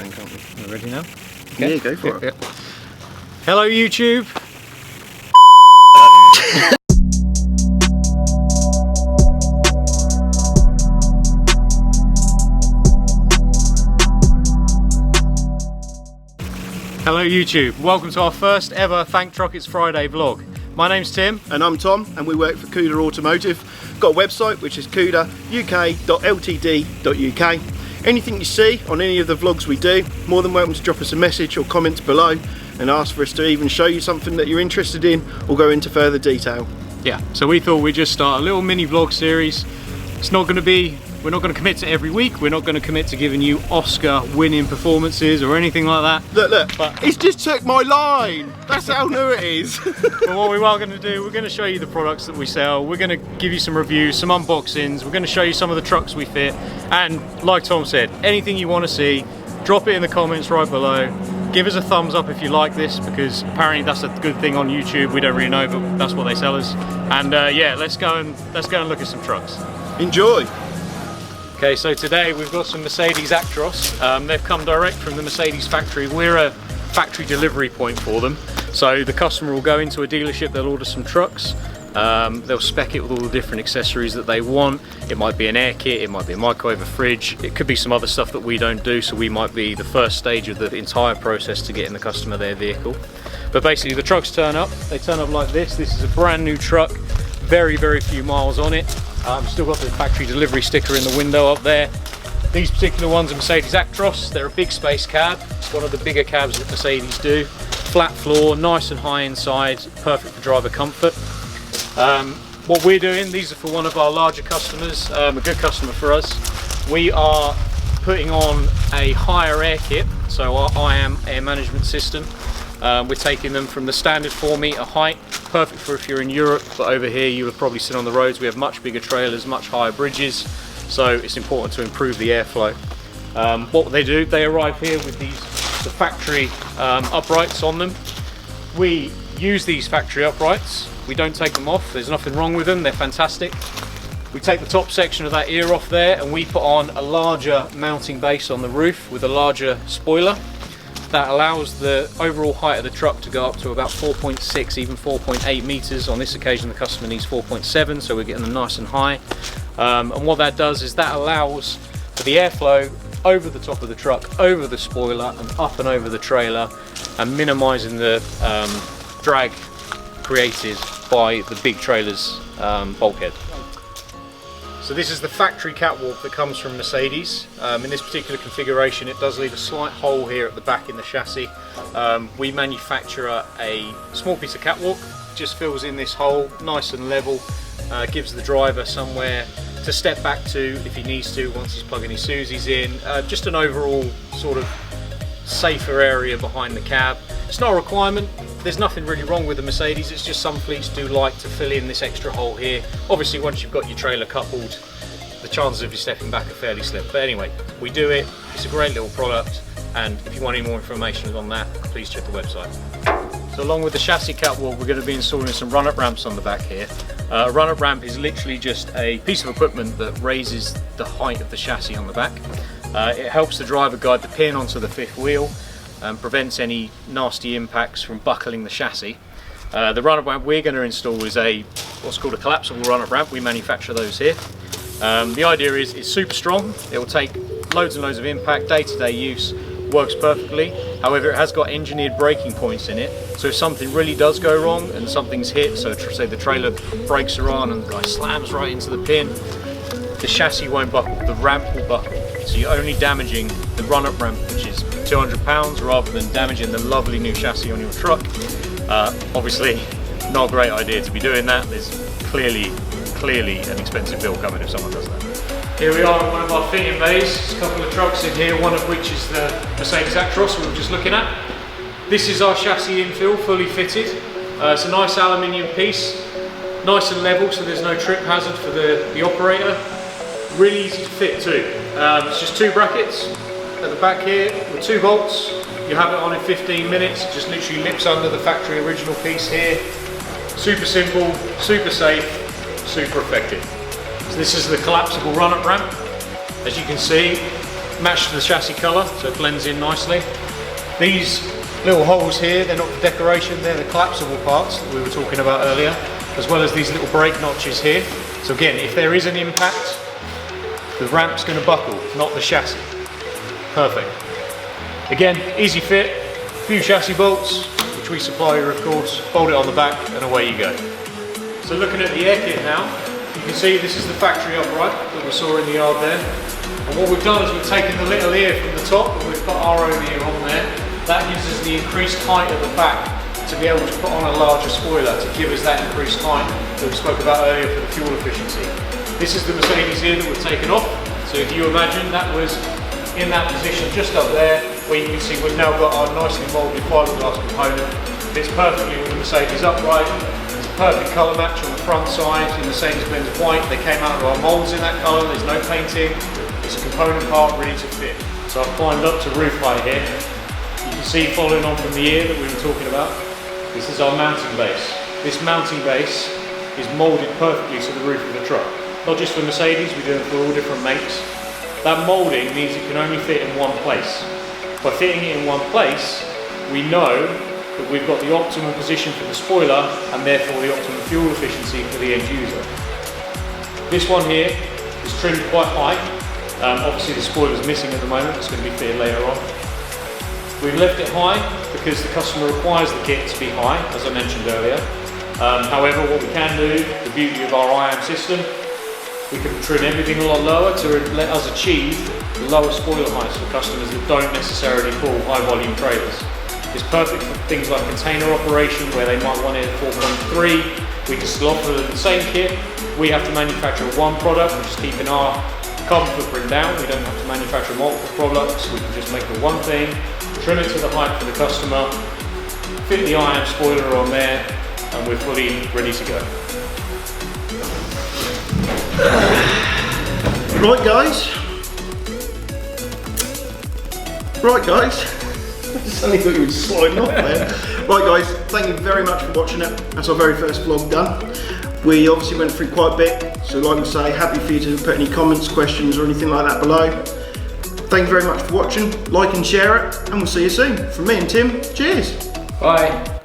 then, can't we? We're ready now? Okay. Yeah, go for it. Yeah. Hello YouTube! Hello YouTube, welcome to our first ever Thank Truck It's Friday vlog. My name's Tim. And I'm Tom, and we work for Kuda Automotive. Got a website which is kudauk.ltd.uk. Anything you see on any of the vlogs we do, more than welcome to drop us a message or comments below and ask for us to even show you something that you're interested in or go into further detail. Yeah, so we thought we'd just start a little mini vlog series. It's not going to be, we're not going to commit to every week, we're not going to commit to giving you Oscar winning performances or anything like that. Look, but it's just took my line! That's how new it is! But what we are going to do, we're going to show you the products that we sell, we're going to give you some reviews, some unboxings, we're going to show you some of the trucks we fit, and like Tom said, anything you want to see, drop it in the comments right below. Give us a thumbs up if you like this, because apparently that's a good thing on YouTube. We don't really know, but that's what they sell us. And yeah, let's go and look at some trucks. Enjoy! Okay, so today we've got some Mercedes Actros. They've come direct from the Mercedes factory. We're a factory delivery point for them. So the customer will go into a dealership, they'll order some trucks, they'll spec it with all the different accessories that they want. It might be an air kit, it might be a microwave, a fridge, it could be some other stuff that we don't do, so we might be the first stage of the entire process to getting the customer their vehicle. But basically the trucks turn up, they turn up like this. This is a brand new truck, very few miles on it. Still got the factory delivery sticker in the window up there. These particular ones are Mercedes Actros. They're a big space cab. It's one of the bigger cabs that Mercedes do. Flat floor, nice and high inside, perfect for driver comfort. What we're doing, these are for one of our larger customers, a good customer for us. We are putting on a higher air kit, so our IAM air management system. We're taking them from the standard 4-meter height, perfect for if you're in Europe, but over here you have probably seen on the roads we have much bigger trailers, much higher bridges, so it's important to improve the airflow. What they do, they arrive here with the factory uprights on them. We use these factory uprights, we don't take them off, there's nothing wrong with them, they're fantastic. We take the top section of that ear off there and we put on a larger mounting base on the roof with a larger spoiler. That allows the overall height of the truck to go up to about 4.6, even 4.8 meters. On this occasion the customer needs 4.7, so we're getting them nice and high. And what that does is that allows for the airflow over the top of the truck, over the spoiler and up and over the trailer, and minimizing the drag created by the big trailer's bulkhead. So this is the factory catwalk that comes from Mercedes. In this particular configuration it does leave a slight hole here at the back in the chassis. We manufacture a small piece of catwalk, just fills in this hole, nice and level, gives the driver somewhere to step back to if he needs to once he's plugging his Suzies in. Just an overall sort of safer area behind the cab. It's not a requirement, there's nothing really wrong with the Mercedes, it's just some fleets do like to fill in this extra hole here. Obviously once you've got your trailer coupled, the chances of you stepping back are fairly slim. But anyway, we do it, it's a great little product, and if you want any more information on that, please check the website. So along with the chassis catwalk, we're going to be installing some run-up ramps on the back here. A run-up ramp is literally just a piece of equipment that raises the height of the chassis on the back. It helps the driver guide the pin onto the fifth wheel and prevents any nasty impacts from buckling the chassis. The run-up ramp we're going to install is what's called a collapsible run-up ramp. We manufacture those here. The idea is it's super strong, it will take loads and loads of impact, day-to-day use, works perfectly. However, it has got engineered braking points in it, so if something really does go wrong and something's hit, so say the trailer brakes are on and the guy slams right into the pin, the chassis won't buckle, the ramp will buckle. So you're only damaging the run-up ramp, which is 200 pounds, rather than damaging the lovely new chassis on your truck. Obviously, not a great idea to be doing that. There's clearly an expensive bill coming if someone does that. Here we are in one of our fitting bays. There's a couple of trucks in here, one of which is the Mercedes Actros we were just looking at. This is our chassis infill, fully fitted. It's a nice aluminium piece, nice and level, so there's no trip hazard for the operator. Really easy to fit too. It's just two brackets at the back here with 2 bolts. You have it on in 15 minutes. It just literally lips under the factory original piece here. Super simple, super safe, super effective. So this is the collapsible run-up ramp. As you can see, matched to the chassis colour, so it blends in nicely. These little holes here, they're not for decoration, they're the collapsible parts that we were talking about earlier, as well as these little brake notches here. So again, if there is an impact, the ramp's going to buckle, not the chassis. Perfect. Again, easy fit, few chassis bolts, which we supply you of course, bolt it on the back and away you go. So looking at the air kit now, you can see this is the factory upright that we saw in the yard there. And what we've done is we've taken the little ear from the top and we've put our own ear on there. That gives us the increased height at the back to be able to put on a larger spoiler to give us that increased height that we spoke about earlier for the fuel efficiency. This is the Mercedes ear that we've taken off. So if you imagine that was in that position just up there, where you can see we've now got our nicely moulded fiberglass component. Fits perfectly with the Mercedes upright. It's a perfect colour match on the front side in Mercedes-Benz white. They came out of our moulds in that colour, there's no painting. It's a component part ready to fit. So I've climbed up to roof height here. You can see following on from the ear that we were talking about, this is our mounting base. This mounting base is moulded perfectly to the roof of the truck. Not just for Mercedes, we do it for all different makes. That moulding means it can only fit in one place. By fitting it in one place, we know that we've got the optimal position for the spoiler and therefore the optimal fuel efficiency for the end user. This one here is trimmed quite high. Obviously the spoiler's missing at the moment, it's going to be fitted later on. We've left it high because the customer requires the kit to be high, as I mentioned earlier. However, what we can do, the beauty of our IAM system, we can trim everything a lot lower to let us achieve lower spoiler heights for customers that don't necessarily pull high volume trailers. It's perfect for things like container operation where they might want it at 4.3. We can still offer the same kit. We have to manufacture one product, which is keeping our carbon footprint down. We don't have to manufacture multiple products. We can just make the one thing, trim it to the height for the customer, fit the IAM spoiler on there, and we're fully ready to go. Right guys. I suddenly thought you were sliding off there. Right guys, thank you very much for watching it. That's our very first vlog done. We obviously went through quite a bit, so like I say, happy for you to put any comments, questions or anything like that below. Thank you very much for watching, like and share it, and we'll see you soon. From me and Tim, cheers. Bye.